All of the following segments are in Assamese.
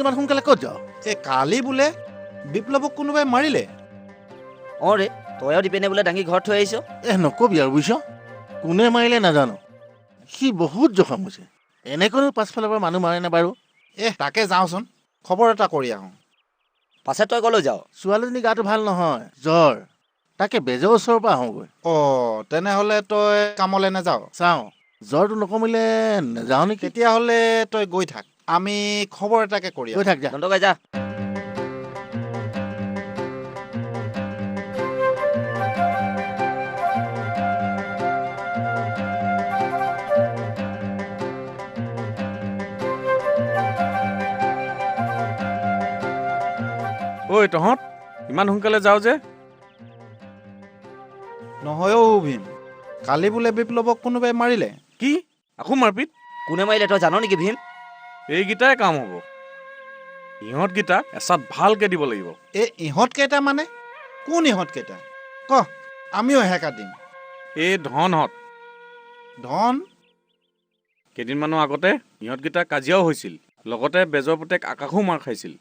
ইমান সোনকালে ক'ত যাওঁ? এই কালি বোলে বিপ্লৱক কোনোবাই মাৰিলে। অঁ ৰে তইও দীপেনে বোলে দাঙি ঘৰত থৈ আহিছ। নকবি আৰু বুজিছ, কোনে মাৰিলে নাজানো, সি বহুত জখম হৈছে। এনেকৈনো পাছফালৰ পৰা মানুহ মাৰে নে বাৰু? তাকে যাওঁচোন, খবৰ এটা কৰি আহোঁ। পাছে তই ক'লৈ যাৱ? ছোৱালীজনী গাটো ভাল নহয়, জ্বৰ, তাকে বেজৰ ওচৰৰ পৰা আহোঁগৈ। তেনেহ'লে তই কামলৈ নাযাওঁ? চাওঁ, জ্বৰটো নকমিলে নাযাওঁ নেকি। তেতিয়াহ'লে তই গৈ থাক, আমি খবৰ এটাকে কৰি গৈ থাক যা। দণ্ডকাই যা। ঐ তহঁত ইমান সোনকালে যাওঁ যে? নহয় ভীম, কালি বোলে বিপ্লৱক কোনোবাই মাৰিলে। কি আকৌ মাৰপিট? কোনে মাৰিলে তই জান নেকি ভীম? এইকেইটাই কাম হ'ব। ইহঁতকেইটা এচাত ভালকে দিব লাগিব। ইহঁতকেইটা মানে? কোন ইহঁতকেইটা ক, আমিও হেকা দিম। এই ধনহঁত। ধন? কেইদিনমানৰ আগতে ইহঁতকেইটা কাজিয়াও হৈছিল, লগতে বেজৰ পুতেক আকাশো মাৰ খাইছিল।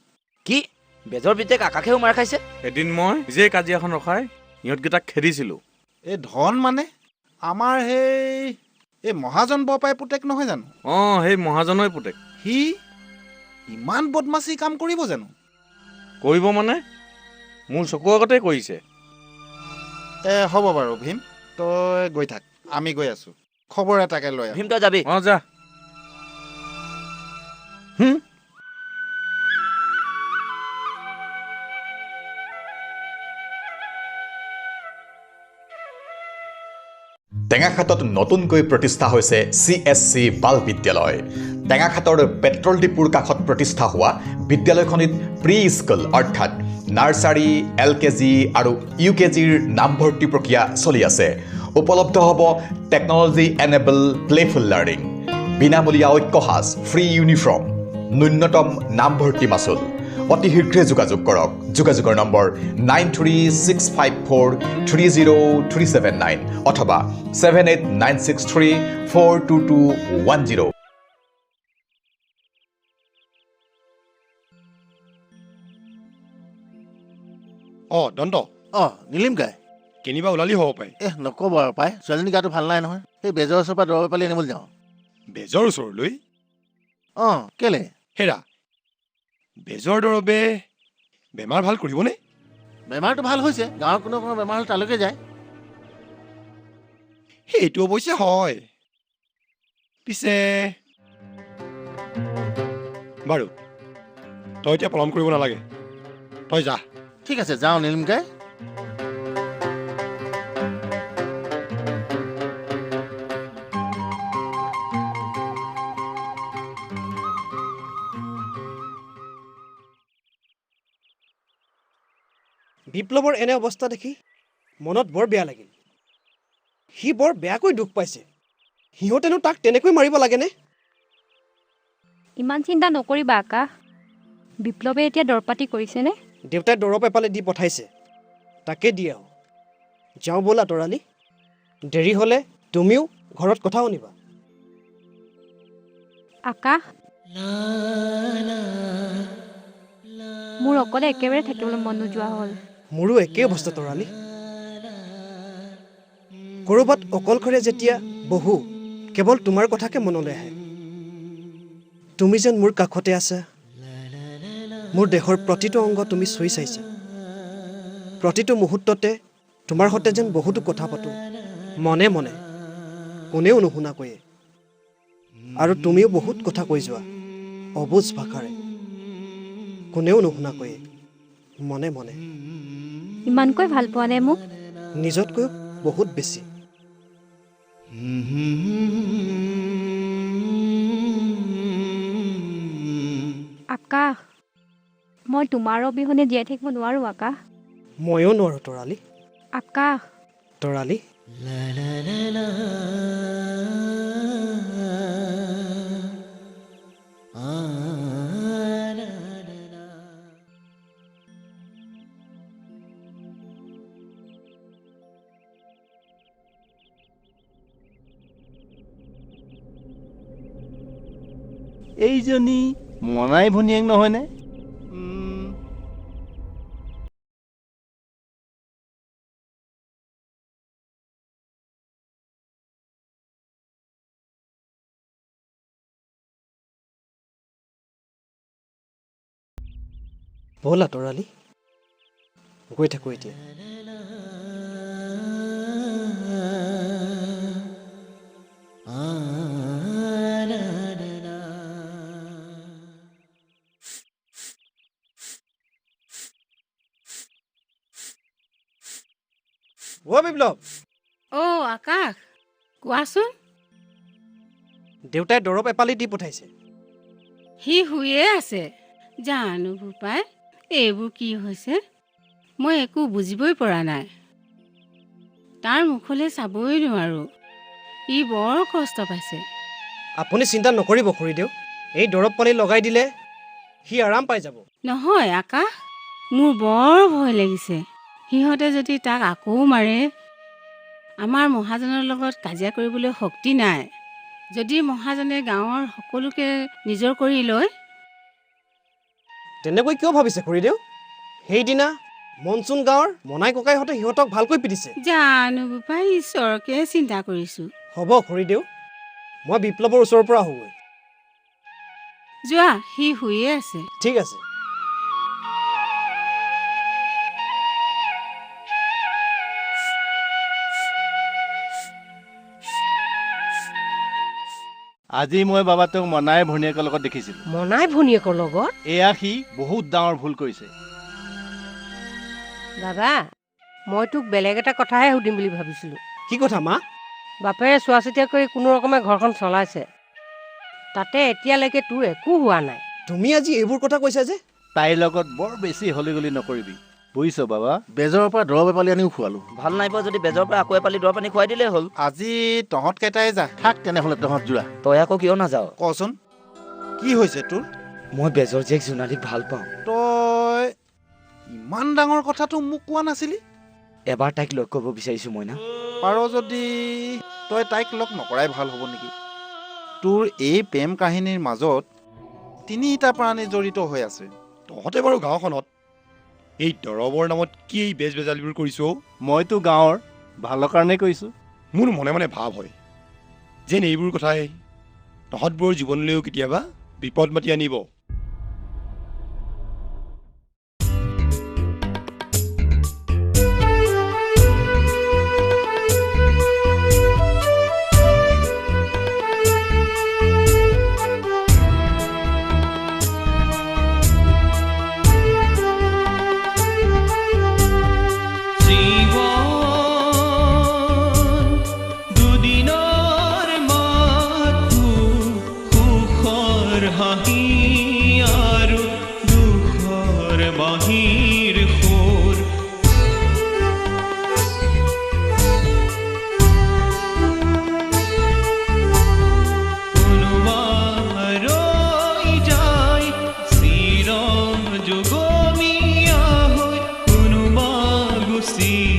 কি বেজৰ পিতেক আকাশেও মাৰ খাইছে? এদিন মই নিজেই কাজিয়াখন ৰখাই ইহঁতকেইটাক খেদিছিলোঁ। ধন মানে আমাৰ এই মহাজন বৰপাই পুতেক নহয় জানো? অঁ, সেই মহাজনৰে পুতেক। সি ইমান বদমাচি কাম কৰিব জানো? কৰিব মানে মোৰ চকুৰ আগতেই কৰিছে। হ'ব বাৰু ভীম, তই গৈ থাক, আমি গৈ আছোঁ, খবৰ এটাকে লৈ ভীম তই যাবি? অঁ যা। টেঙাখাটত নতুনকৈ প্ৰতিষ্ঠা হৈছে CSC বাল বিদ্যালয়। টেঙাখাটৰ পেট্ৰল ডিপুৰ কাষত প্ৰতিষ্ঠা হোৱা বিদ্যালয়খনিত প্ৰি স্কুল অৰ্থাৎ নাৰ্চাৰী, LKG আৰু UKGৰ নামভৰ্তি প্ৰক্ৰিয়া চলি আছে। উপলব্ধ হ'ব টেকনলজি এনেবল প্লেফুল লাৰ্ণিং, বিনামূলীয়া ঐক্যসাজ, ফ্ৰী ইউনিফৰ্ম, ন্যূনতম নামভৰ্তি মাচুল। অতি শীঘ্ৰে যোগাযোগ কৰক। যোগাযোগৰ নম্বৰ 9365430379 অথবা 7896342210। দণ্ড নীলিম গাই কেনিবা ওলালি হ'ব পাৰে। নক'ব আৰু পাই, ছোৱালীজনী গাটো ভাল নাই নহয়। সেই বেজৰ ওচৰৰ পৰা দৰৱ পালি আনিবলৈ যাওঁ। বেজৰ ওচৰলৈ? কেলে? হেৰা, বেজৰ দৰৱে বেমাৰ ভাল কৰিবনে? বেমাৰটো ভাল হৈছে, গাঁৱৰ কোনো বেমাৰ হ'লে তালৈকে যায়। সেইটো অৱশ্যে হয়। পিছে বাৰু, তই এতিয়া পলম কৰিব নালাগে, তই যা। ঠিক আছে, যাওঁ নীলিম গাই। বিপ্লৱৰ এনে অৱস্থা দেখি মনত বৰ বেয়া লাগিল। সি বৰ বেয়াকৈ দুখ পাইছে। সিহঁতেনো তাক তেনেকৈ মাৰিব লাগেনে? ইমান চিন্তা নকৰিবা আকাশ, বিপ্লৱে এতিয়া দৰৱ পাতি কৰিছেনে? দেউতাই দৰৱ এপালে দি পঠাইছে, তাকে দি আহোঁ। যাওঁ ব'লা তৰালি, দেৰি হ'লে তুমিও ঘৰত কথা শুনিবা। আকাশ, মোৰ অকলে একেবাৰে থাকিবলৈ মন নোযোৱা হ'ল। মোৰো একেই অৱস্থা তৰালি। ক'ৰবাত অকলশৰে যেতিয়া বহো, কেৱল তোমাৰ কথাকে মনলৈ আহে। তুমি যেন মোৰ কাষতে আছা, মোৰ দেহৰ প্ৰতিটো অংগ তুমি চুই চাইছা। প্ৰতিটো মুহূৰ্ততে তোমাৰ সৈতে যেন বহুতো কথা পাতোঁ, মনে মনে, কোনেও নুশুনাকৈয়ে। আৰু তুমিও বহুত কথা কৈ যোৱা, অবুজ ভাষাৰে, কোনেও নুশুনাকৈয়ে, মনে মনে। ইমানকৈ ভাল পোৱা নে মোক? নিজতকৈ বহুত বেছি। আকাশ, মই তোমাৰ অবিহনে জীয়াই থাকিব নোৱাৰোঁ আকাশ। ময়ো নোৱাৰোঁ তৰালি। আকাশ, তৰালি, এইজনী মনাই ভনীয়েক নহয়নে? ব'লা তৰালি, গৈ থাকোঁ এতিয়া। অ' বিপ্লৱ, অ' আকাশ, কোৱাচোন। দেউতাই দৰৱ এপালি দি পঠাইছে। সি শুয়ে আছে। জানো বোপাই, এইবোৰ কি হৈছে মই একো বুজিবই পৰা নাই। তাৰ মুখলৈ চাবই নোৱাৰোঁ। ই বৰ কষ্ট পাইছে। আপুনি চিন্তা নকৰিব খুৰীদেউ, এই দৰৱ পালি লগাই দিলে সি আৰাম পাই যাব। নহয় আকাশ, মোৰ বৰ ভয় লাগিছে। সিহঁতে যদি তাক আকৌ মাৰে। আমাৰ মহাজনৰ লগত কাজিয়া কৰিবলৈ শক্তি নাই। যদি মহাজনে গাঁৱৰ সকলোকে নিজৰ কৰি লয়। তেনেকৈ কিয় ভাবিছে খুৰীদেউ? সেইদিনা মনচুন গাঁৱৰ মনাই ককাইহঁতে সিহঁতক ভালকৈ পিটিছে। জানো বোপাই, ঈশ্বৰকে চিন্তা কৰিছোঁ। হ'ব খুৰীদেউ, মই বিপ্লৱৰ ওচৰৰ পৰা আহোঁগৈ। যোৱা, সি শুয়ে আছে। ঠিক আছে। আজি মই বাবাটোক মনাই ভনীয়েকৰ লগত দেখিছিলোঁ। মনাই ভনীয়েকৰ লগত? এয়া সি বহুত ডাঙৰ ভুল কৰিছে। দাদা, মই তোক বেলেগ এটা কথাহে সুধিম বুলি ভাবিছিলোঁ। কি কথা মা? বাপেৰে চোৱা চিতা কৰি কোনো ৰকমে ঘৰখন চলাইছে, তাতে এতিয়ালৈকে তোৰ একো হোৱা নাই। তুমি আজি এইবোৰ কথা কৈছা যে? তাইৰ লগত বৰ বেছি হলি গলি নকৰিবি, বুজিছ বাবা? বেজৰৰ পৰা দৰৱ এপালি আনিও খোৱালোঁ। ভাল নাই পোৱা যদি বেজৰ পৰা আকৌ এপালি দৰৱ পানী খুৱাই দিলেই হ'ল। আজি তহঁত কেইটাই যা। থাক তেনেহ'লে তহঁত যোৱা। তই আকৌ কিয় নাযাৱ? কচোন, কি হৈছে তোৰ? মই বেজৰ জীয়েক জোনালীক ভাল পাওঁ। তই ইমান ডাঙৰ কথাটো মোক কোৱা নাছিলি? এবাৰ তাইক লগ কৰিব বিচাৰিছোঁ মইনা। পাৰ যদি তই তাইক লগ নকৰাই ভাল হ'ব নেকি? তোৰ এই প্ৰেম কাহিনীৰ মাজত তিনিটা প্ৰাণী জড়িত হৈ আছে। তহঁতে বাৰু গাঁওখনত এই দৰৱৰ নামত কি এই বেজ বেজালিবোৰ কৰিছ? মইতো গাঁৱৰ ভালৰ কাৰণেই কৈছোঁ। মোৰ মনে মনে ভাৱ হয় যেন এইবোৰ কথাই তহঁতবোৰৰ জীৱনলৈও কেতিয়াবা বিপদ মাতি আনিব। see